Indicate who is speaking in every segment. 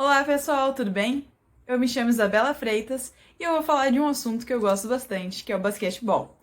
Speaker 1: Olá pessoal, tudo bem? Eu me chamo Isabela Freitas e eu vou falar de um assunto que eu gosto bastante, que é o basquetebol.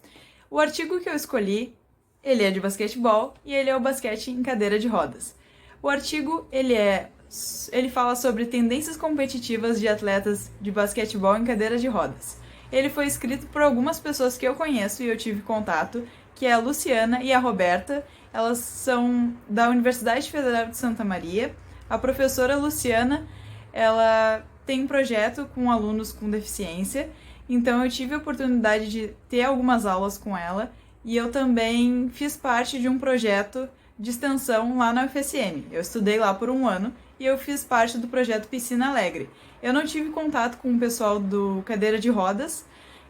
Speaker 1: O artigo que eu escolhi, ele é de basquetebol e ele é o basquete em cadeira de rodas. O artigo, ele fala sobre tendências competitivas de atletas de basquetebol em cadeira de rodas. Ele foi escrito por algumas pessoas que eu conheço e eu tive contato, que é a Luciana e a Roberta. Elas são da Universidade Federal de Santa Maria. A professora Luciana, ela tem um projeto com alunos com deficiência, então eu tive a oportunidade de ter algumas aulas com ela e eu também fiz parte de um projeto de extensão lá na UFSM. Eu estudei lá por um ano e eu fiz parte do projeto Piscina Alegre. Eu não tive contato com o pessoal do Cadeira de Rodas,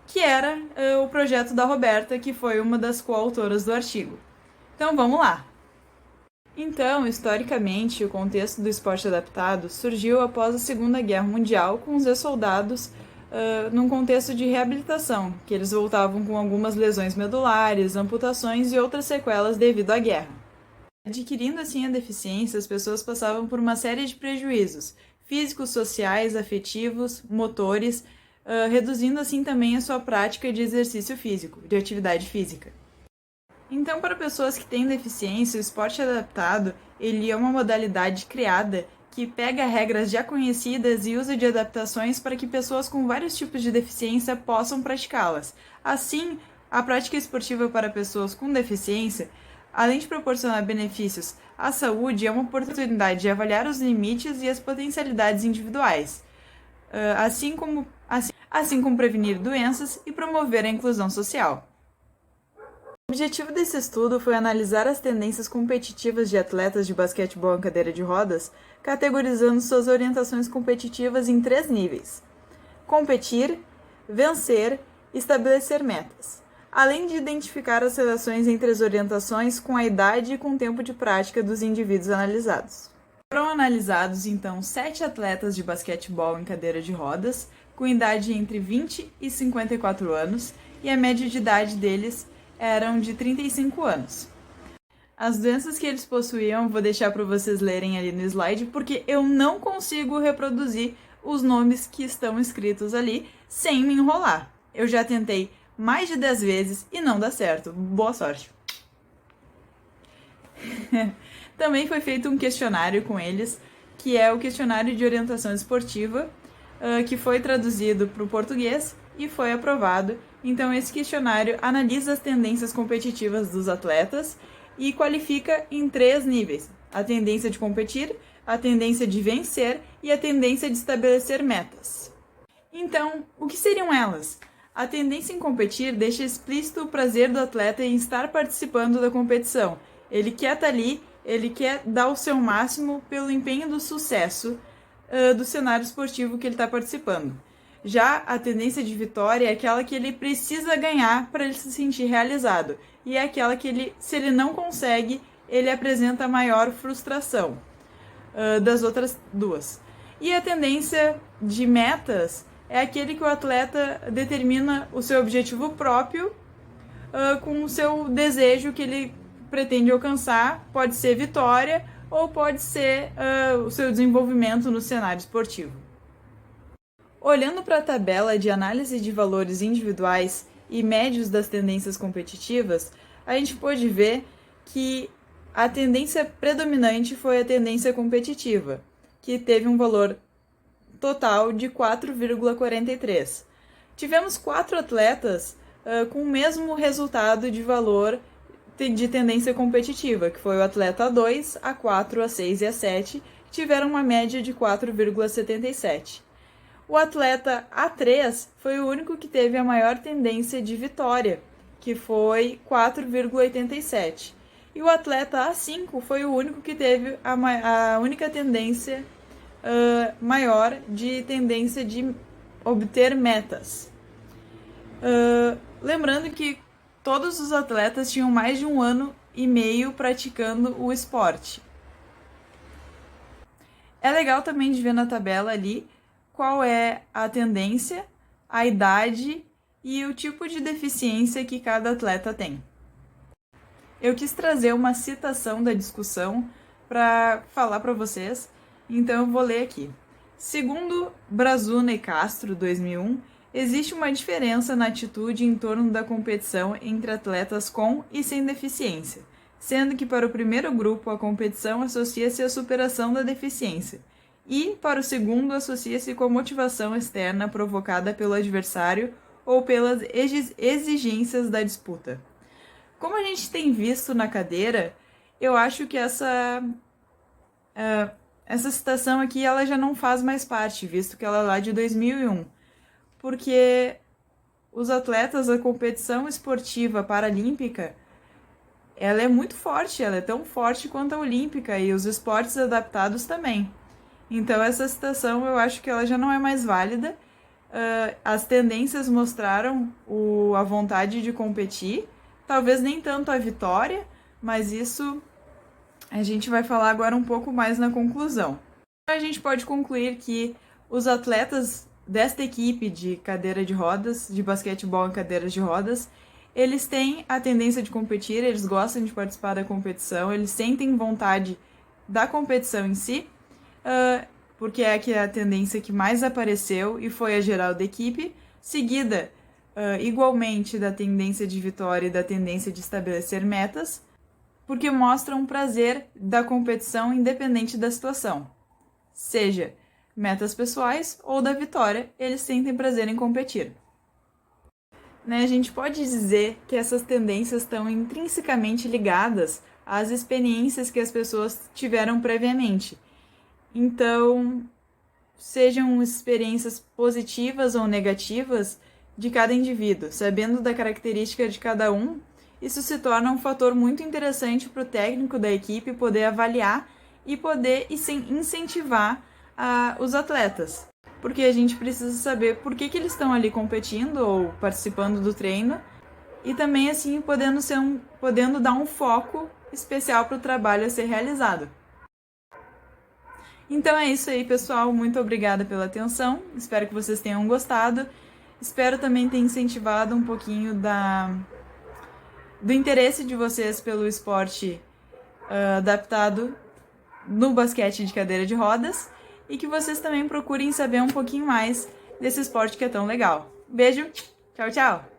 Speaker 1: que era o projeto da Roberta, que foi uma das coautoras do artigo. Então vamos lá! Então, historicamente, o contexto do esporte adaptado surgiu após a Segunda Guerra Mundial com os ex-soldados num contexto de reabilitação, que eles voltavam com algumas lesões medulares, amputações e outras sequelas devido à guerra. Adquirindo assim a deficiência, as pessoas passavam por uma série de prejuízos físicos, sociais, afetivos, motores, reduzindo assim também a sua prática de exercício físico, de atividade física. Então, para pessoas que têm deficiência, o esporte adaptado ele é uma modalidade criada que pega regras já conhecidas e usa de adaptações para que pessoas com vários tipos de deficiência possam praticá-las. Assim, a prática esportiva para pessoas com deficiência, além de proporcionar benefícios à saúde, é uma oportunidade de avaliar os limites e as potencialidades individuais, assim como prevenir doenças e promover a inclusão social. O objetivo desse estudo foi analisar as tendências competitivas de atletas de basquetebol em cadeira de rodas, categorizando suas orientações competitivas em 3 níveis: competir, vencer e estabelecer metas, além de identificar as relações entre as orientações com a idade e com o tempo de prática dos indivíduos analisados. Foram analisados, então, 7 atletas de basquetebol em cadeira de rodas, com idade entre 20 e 54 anos, e a média de idade deles eram de 35 anos. As doenças que eles possuíam, vou deixar para vocês lerem ali no slide, porque eu não consigo reproduzir os nomes que estão escritos ali sem me enrolar. Eu já tentei mais de 10 vezes e não dá certo. Boa sorte! Também foi feito um questionário com eles, que é o questionário de orientação esportiva, que foi traduzido para o português e foi aprovado. Então, esse questionário analisa as tendências competitivas dos atletas e qualifica em 3 níveis: a tendência de competir, a tendência de vencer e a tendência de estabelecer metas. Então, o que seriam elas? A tendência em competir deixa explícito o prazer do atleta em estar participando da competição. Ele quer estar ali, ele quer dar o seu máximo pelo empenho do sucesso do cenário esportivo que ele está participando. Já a tendência de vitória é aquela que ele precisa ganhar para ele se sentir realizado. E é aquela que ele, se ele não consegue, ele apresenta maior frustração das outras duas. E a tendência de metas é aquele que o atleta determina o seu objetivo próprio com o seu desejo que ele pretende alcançar. Pode ser vitória ou pode ser o seu desenvolvimento no cenário esportivo. Olhando para a tabela de análise de valores individuais e médios das tendências competitivas, a gente pôde ver que a tendência predominante foi a tendência competitiva, que teve um valor total de 4,43. Tivemos 4 atletas com o mesmo resultado de valor de tendência competitiva, que foi o atleta A2, A4, A6 e A7, que tiveram uma média de 4,77. O atleta A3 foi o único que teve a maior tendência de vitória, que foi 4,87. E o atleta A5 foi o único que teve a única tendência maior de tendência de obter metas. Lembrando que todos os atletas tinham mais de 1 ano e meio praticando o esporte. É legal também de ver na tabela ali qual é a tendência, a idade e o tipo de deficiência que cada atleta tem. Eu quis trazer uma citação da discussão para falar para vocês, então eu vou ler aqui. Segundo Brazuna e Castro, 2001, existe uma diferença na atitude em torno da competição entre atletas com e sem deficiência, sendo que para o primeiro grupo a competição associa-se à superação da deficiência, e para o segundo associa-se com a motivação externa provocada pelo adversário ou pelas exigências da disputa. Como a gente tem visto na cadeira, eu acho que essa citação aqui ela já não faz mais parte, visto que ela é lá de 2001, porque os atletas da competição esportiva paralímpica, ela é muito forte, ela é tão forte quanto a olímpica e os esportes adaptados também. Então essa citação eu acho que ela já não é mais válida. As tendências mostraram a vontade de competir, talvez nem tanto a vitória, mas isso a gente vai falar agora um pouco mais na conclusão. A gente pode concluir que os atletas desta equipe de cadeira de rodas, de basquetebol em cadeiras de rodas, eles têm a tendência de competir, eles gostam de participar da competição, eles sentem vontade da competição em si, porque é a tendência que mais apareceu e foi a geral da equipe, seguida igualmente da tendência de vitória e da tendência de estabelecer metas, porque mostram um prazer da competição independente da situação. Seja metas pessoais ou da vitória, eles sentem prazer em competir. A gente pode dizer que essas tendências estão intrinsecamente ligadas às experiências que as pessoas tiveram previamente. Então, sejam experiências positivas ou negativas de cada indivíduo, sabendo da característica de cada um, isso se torna um fator muito interessante para o técnico da equipe poder avaliar e poder incentivar os atletas. Porque a gente precisa saber por que eles estão ali competindo ou participando do treino e também assim podendo dar um foco especial para o trabalho a ser realizado. Então é isso aí, pessoal. Muito obrigada pela atenção. Espero que vocês tenham gostado. Espero também ter incentivado um pouquinho do interesse de vocês pelo esporte adaptado no basquete de cadeira de rodas e que vocês também procurem saber um pouquinho mais desse esporte que é tão legal. Beijo, tchau, tchau!